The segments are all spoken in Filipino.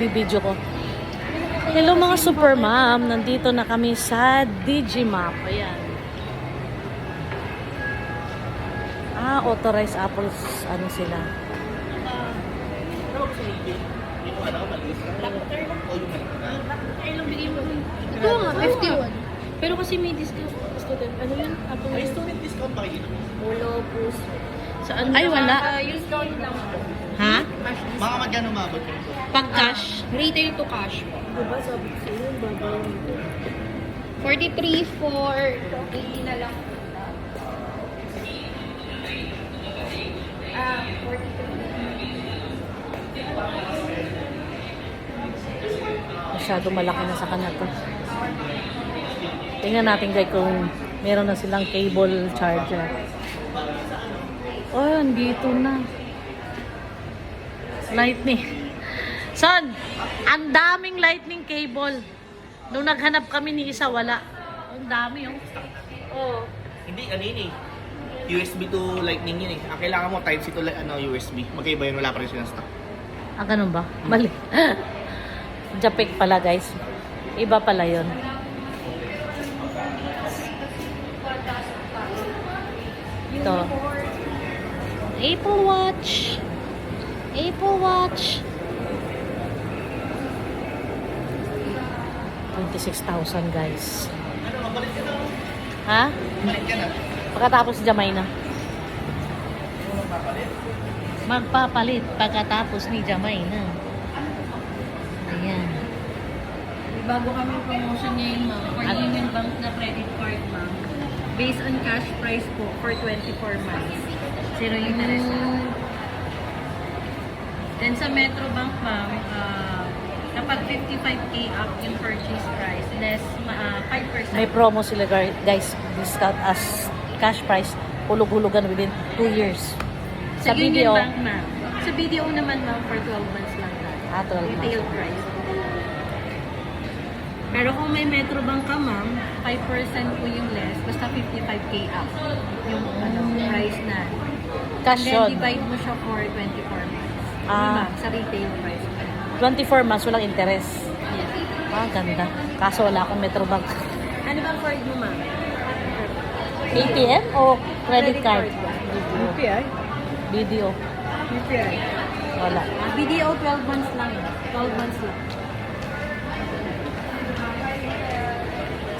Bibidyo ko. Hello mga super ma'am, nandito na kami sa Digimap. Ayan. Authorized apples, ano sila. Ito nga, 51. Pero kasi may discount. Student, ano yun? May student discount pa kayo. Ulo, puso. Saan Ay, wala. Use down lang po. Ha? Cash discount. Mga magkano umabot kayo? Pag cash? Retail to cash po. Diba sabi ko sa'yo, babayan ko. 43 for 80 na lang po. 43. Masyado malaki na sa kanya to. Tingnan natin guys kung meron na silang cable charger. Oh, andito na. Lightning. Son, ang daming lightning cable. Nung naghanap kami ni isa, wala. Ang dami oh. Oh. Hindi, ano yun eh. USB to lightning yun eh. Ang kailangan mo Type-C to USB. Magkaiba yun, wala pa rin silang stock. Ganun ba? Mali. Japik pala guys. Iba pala yun. Ito. Apple Watch. Apple Watch. 26,000 guys. Ano, mabalik ka na. Ha? Mabalik ka na. Pagkatapos Jamay na. Ano magpapalit? Magpapalit pagkatapos ni Jamay na. Ayan. Bago kami promotion ngayon, ma'am. For Union Bank na credit card, ma'am. Based on cash price po for 24 months. Zero interest na. Then sa Metro Bank, ma'am, kapag 55K up yung purchase price, less 5%. May promo sila guys. Discount as cash price. Hulog-hulugan within 2 years. Sa Union Bank, ma'am. Sa BDO naman, ma'am, for 12 months lang na. 12 months. Retail price. Pero kung may Metro Bank ka, ma'am, 5% po yung less, basta 55K up yung price na. Cash And then yun. divide mo siya for 24 months. Diba? Sa retail price. 24 months, walang interest. Yes. Ganda. Kaso wala akong Metro Bank. Ano bang card mo, ma'am? ATM o credit card? UPI. Video. UPI. Wala. BDO 12 months lang. 12 months lang.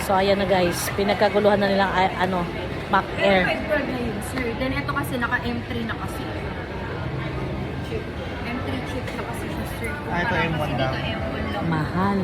So, ayan na guys. Pinagkaguluhan na nilang Mac Air. Credit card na yun, sir. Then ito kasi naka M3 na kasi. Chip. M3 chip na kasi siya, sir. Ito M1 daw. M1 lang. Mahal.